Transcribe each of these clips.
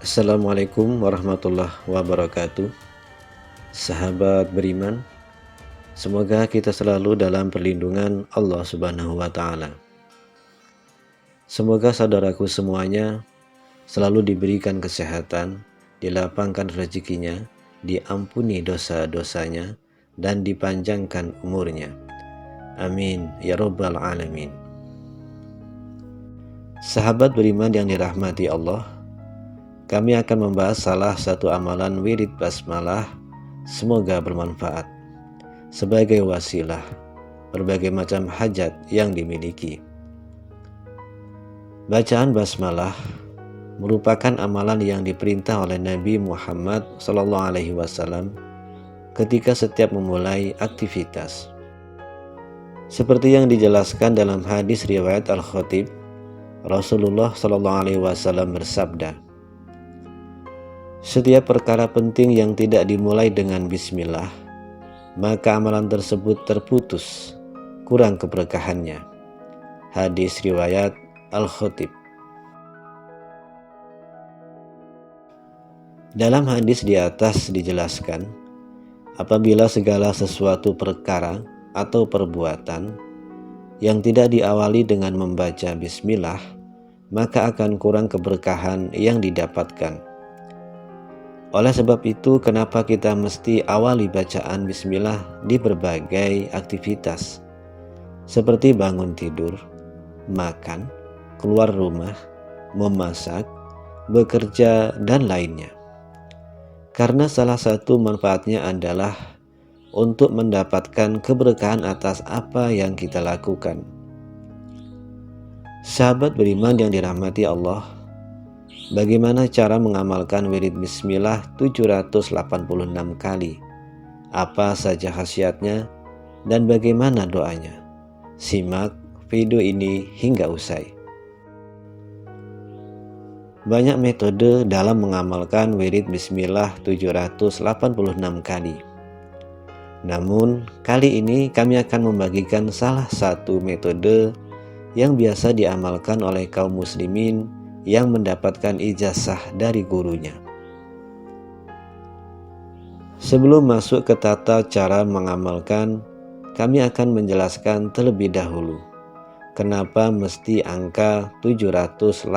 Assalamualaikum warahmatullahi wabarakatuh. Sahabat beriman, semoga kita selalu dalam perlindungan Allah Subhanahu wa Ta'ala. Semoga saudaraku semuanya selalu diberikan kesehatan, dilapangkan rezekinya, diampuni dosa-dosanya, dan dipanjangkan umurnya. Amin ya Rabbal Alamin. Sahabat beriman yang dirahmati Allah, kami akan membahas salah satu amalan wirid basmalah, semoga bermanfaat sebagai wasilah berbagai macam hajat yang dimiliki. Bacaan basmalah merupakan amalan yang diperintah oleh Nabi Muhammad SAW ketika setiap memulai aktivitas. Seperti yang dijelaskan dalam hadis riwayat Al-Khatib, Rasulullah SAW bersabda, "Setiap perkara penting yang tidak dimulai dengan bismillah, maka amalan tersebut terputus, kurang keberkahannya." Hadis riwayat Al-Khatib. Dalam hadis di atas dijelaskan, apabila segala sesuatu perkara atau perbuatan yang tidak diawali dengan membaca bismillah, maka akan kurang keberkahan yang didapatkan. Oleh sebab itu, kenapa kita mesti awali bacaan bismillah di berbagai aktivitas, seperti bangun tidur, makan, keluar rumah, memasak, bekerja, dan lainnya. Karena salah satu manfaatnya adalah untuk mendapatkan keberkahan atas apa yang kita lakukan. Sahabat beriman yang dirahmati Allah, bagaimana cara mengamalkan wirid bismillah 786 kali? Apa saja khasiatnya dan bagaimana doanya? Simak video ini hingga usai. Banyak metode dalam mengamalkan wirid bismillah 786 kali. Namun, kali ini kami akan membagikan salah satu metode yang biasa diamalkan oleh kaum muslimin yang mendapatkan ijazah dari gurunya. Sebelum masuk ke tata cara mengamalkan, kami akan menjelaskan terlebih dahulu kenapa mesti angka 786.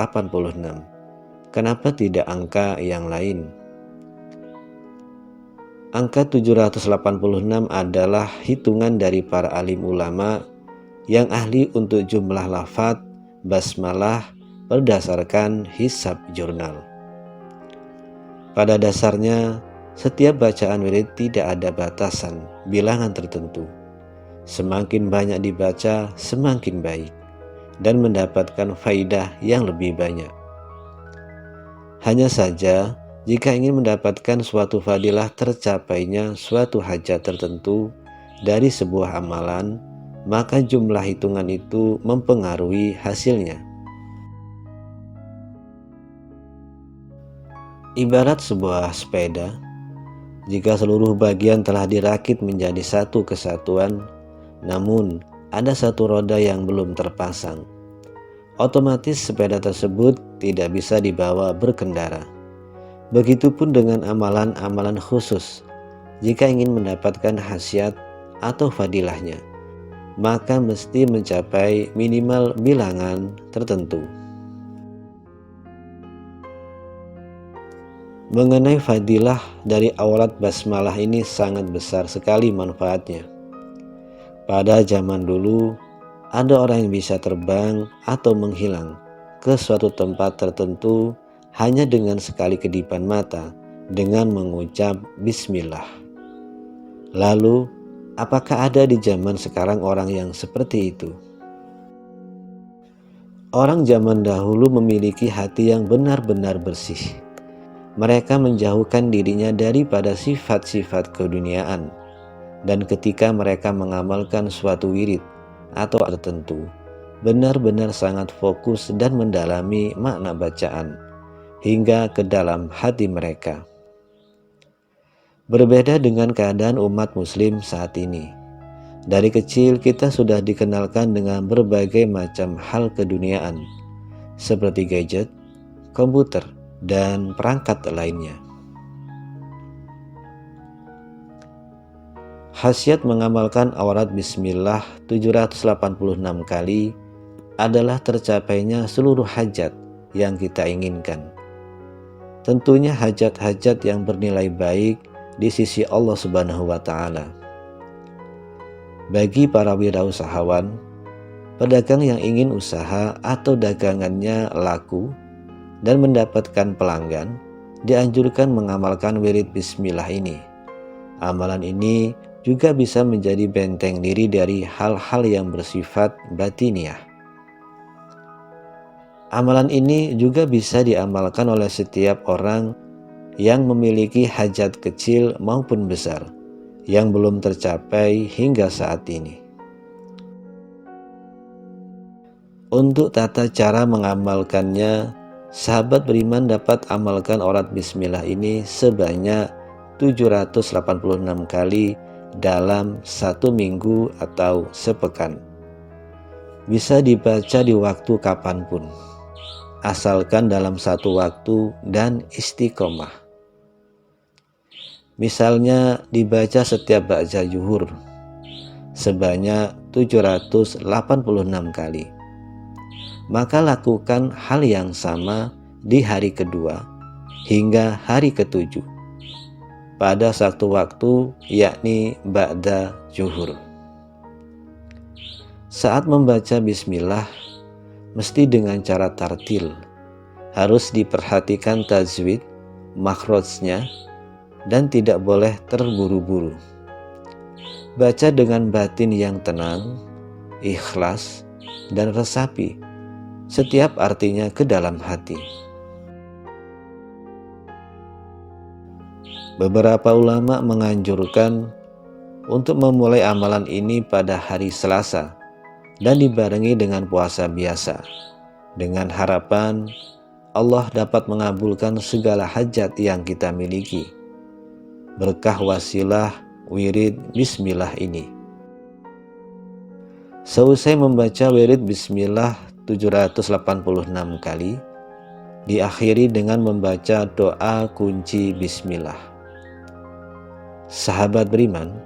Kenapa tidak angka yang lain? Angka 786 adalah hitungan dari para alim ulama yang ahli untuk jumlah lafaz basmalah berdasarkan hisab jurnal. Pada dasarnya, setiap bacaan wirid tidak ada batasan bilangan tertentu. Semakin banyak dibaca, semakin baik dan mendapatkan faidah yang lebih banyak. Hanya saja, jika ingin mendapatkan suatu fadilah tercapainya suatu hajat tertentu dari sebuah amalan, maka jumlah hitungan itu mempengaruhi hasilnya. Ibarat sebuah sepeda, jika seluruh bagian telah dirakit menjadi satu kesatuan, namun ada satu roda yang belum terpasang, otomatis sepeda tersebut tidak bisa dibawa berkendara. Begitupun dengan amalan-amalan khusus, jika ingin mendapatkan khasiat atau fadilahnya, maka mesti mencapai minimal bilangan tertentu. Mengenai fadilah dari awalat basmalah ini sangat besar sekali manfaatnya. Pada zaman dulu, ada orang yang bisa terbang atau menghilang ke suatu tempat tertentu hanya dengan sekali kedipan mata dengan mengucap bismillah. Lalu, apakah ada di zaman sekarang orang yang seperti itu? Orang zaman dahulu memiliki hati yang benar-benar bersih. Mereka menjauhkan dirinya daripada sifat-sifat keduniaan. Dan ketika mereka mengamalkan suatu wirid atau tertentu, benar-benar sangat fokus dan mendalami makna bacaan hingga ke dalam hati mereka. Berbeda dengan keadaan umat muslim saat ini. Dari kecil kita sudah dikenalkan dengan berbagai macam hal keduniaan, seperti gadget, komputer, dan perangkat lainnya. Khasiat mengamalkan aurat bismillah 786 kali adalah tercapainya seluruh hajat yang kita inginkan. Tentunya hajat-hajat yang bernilai baik di sisi Allah Subhanahu wa Ta'ala. Bagi para wirausahawan, pedagang yang ingin usaha atau dagangannya laku dan mendapatkan pelanggan, dianjurkan mengamalkan wirid bismillah ini. Amalan ini juga bisa menjadi benteng diri dari hal-hal yang bersifat batiniah. Amalan ini juga bisa diamalkan oleh setiap orang yang memiliki hajat kecil maupun besar yang belum tercapai hingga saat ini. Untuk tata cara mengamalkannya, sahabat beriman dapat amalkan aurat bismillah ini sebanyak 786 kali dalam 1 minggu atau sepekan. Bisa dibaca di waktu kapanpun, asalkan dalam satu waktu dan istiqomah. Misalnya dibaca setiap ba'da zuhur sebanyak 786 kali. Maka lakukan hal yang sama di hari kedua hingga hari ketujuh pada satu waktu, yakni ba'da zuhur. Saat membaca bismillah mesti dengan cara tartil. Harus diperhatikan tajwid, makhrajnya, dan tidak boleh terburu-buru. Baca dengan batin yang tenang, ikhlas, dan resapi. Setiap artinya ke dalam hati. Beberapa ulama menganjurkan untuk memulai amalan ini pada hari Selasa dan dibarengi dengan puasa biasa, dengan harapan Allah dapat mengabulkan segala hajat yang kita miliki berkah wasilah wirid bismillah ini. Seusai membaca wirid bismillah 786 kali, diakhiri dengan membaca doa kunci bismillah. Sahabat beriman,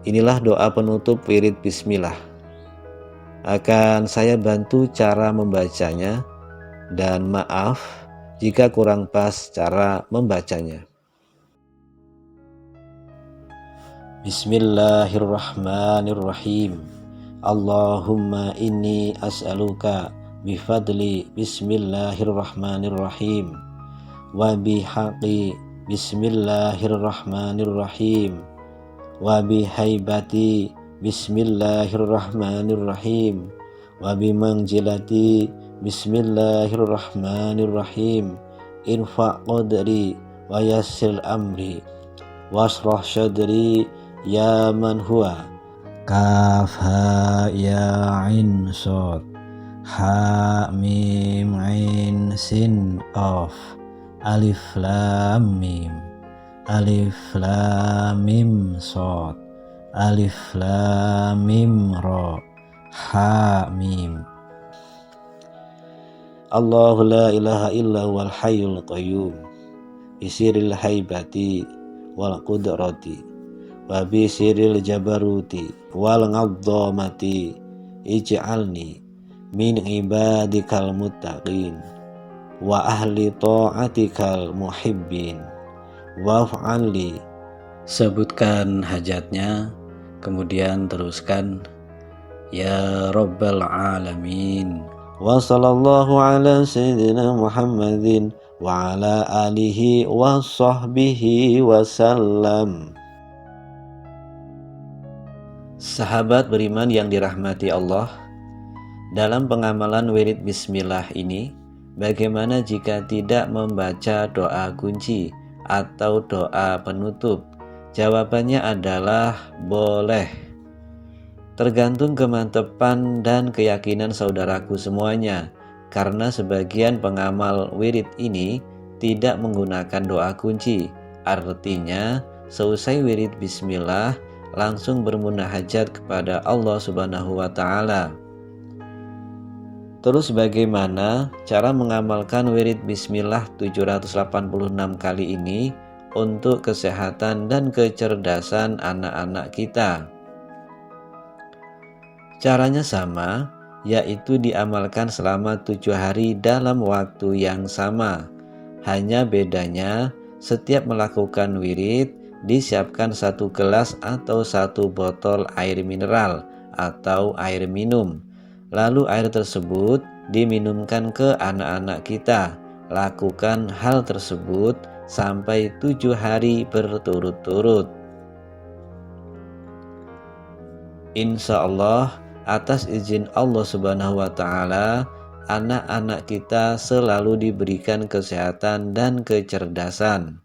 inilah doa penutup wirid bismillah. Akan saya bantu cara membacanya, dan maaf jika kurang pas cara membacanya. Bismillahirrahmanirrahim. Allahumma inni as'aluka bifadli bismillahirrahmanirrahim wa bihaqi bismillahirrahmanirrahim wa bihaibati bismillahirrahmanirrahim wa bimanjilati bismillahirrahmanirrahim irfa' qadri wa yassir amri wasrah syadri ya man huwa kaf ha ya ain sod ha mim ain sin qaf alif lam mim sod alif lam mim ra ha mim. Allahu la ilaha illa wal hayyul qayyum bisiril haibati wal qudrati wa bisiril jabaruti wal ngadzamati ij'alni min ibadikal muttaqin wa ahli ta'atikal muhibbin waf'alli. Sebutkan hajatnya, kemudian teruskan ya rabbal alamin wa sallallahu ala sayyidina Muhammadin wa ala alihi wa sahbihi wasallam. Sahabat beriman yang dirahmati Allah, dalam pengamalan wirid bismillah ini, bagaimana jika tidak membaca doa kunci atau doa penutup? Jawabannya adalah boleh. Tergantung kemantapan dan keyakinan saudaraku semuanya, karena sebagian pengamal wirid ini tidak menggunakan doa kunci. Artinya, seusai wirid bismillah langsung bermunajat kepada Allah Subhanahu wa Ta'ala. Terus bagaimana cara mengamalkan wirid bismillah 786 kali ini untuk kesehatan dan kecerdasan anak-anak kita? Caranya sama, yaitu diamalkan selama 7 hari dalam waktu yang sama. Hanya bedanya setiap melakukan wirid disiapkan 1 gelas atau 1 botol air mineral atau air minum. Lalu air tersebut diminumkan ke anak-anak kita. Lakukan hal tersebut sampai 7 hari berturut-turut. Insya Allah, atas izin Allah Subhanahu wa Ta'ala, anak-anak kita selalu diberikan kesehatan dan kecerdasan.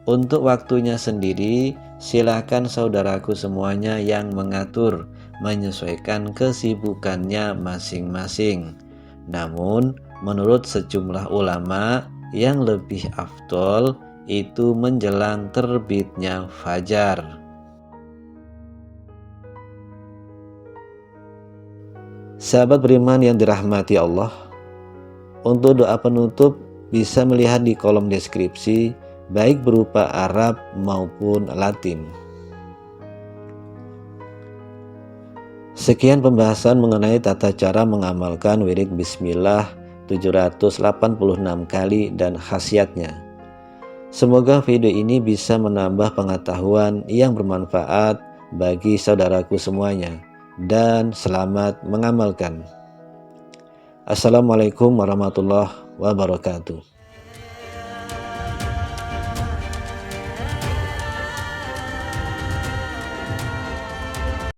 Untuk waktunya sendiri, silakan saudaraku semuanya yang mengatur, menyesuaikan kesibukannya masing-masing. Namun, menurut sejumlah ulama, yang lebih afdol itu menjelang terbitnya fajar. Sahabat beriman yang dirahmati Allah, untuk doa penutup bisa melihat di kolom deskripsi, baik berupa Arab maupun Latin. Sekian pembahasan mengenai tata cara mengamalkan wirid bismillah 786 kali dan khasiatnya. Semoga video ini bisa menambah pengetahuan yang bermanfaat bagi saudaraku semuanya, dan selamat mengamalkan. Assalamualaikum warahmatullahi wabarakatuh.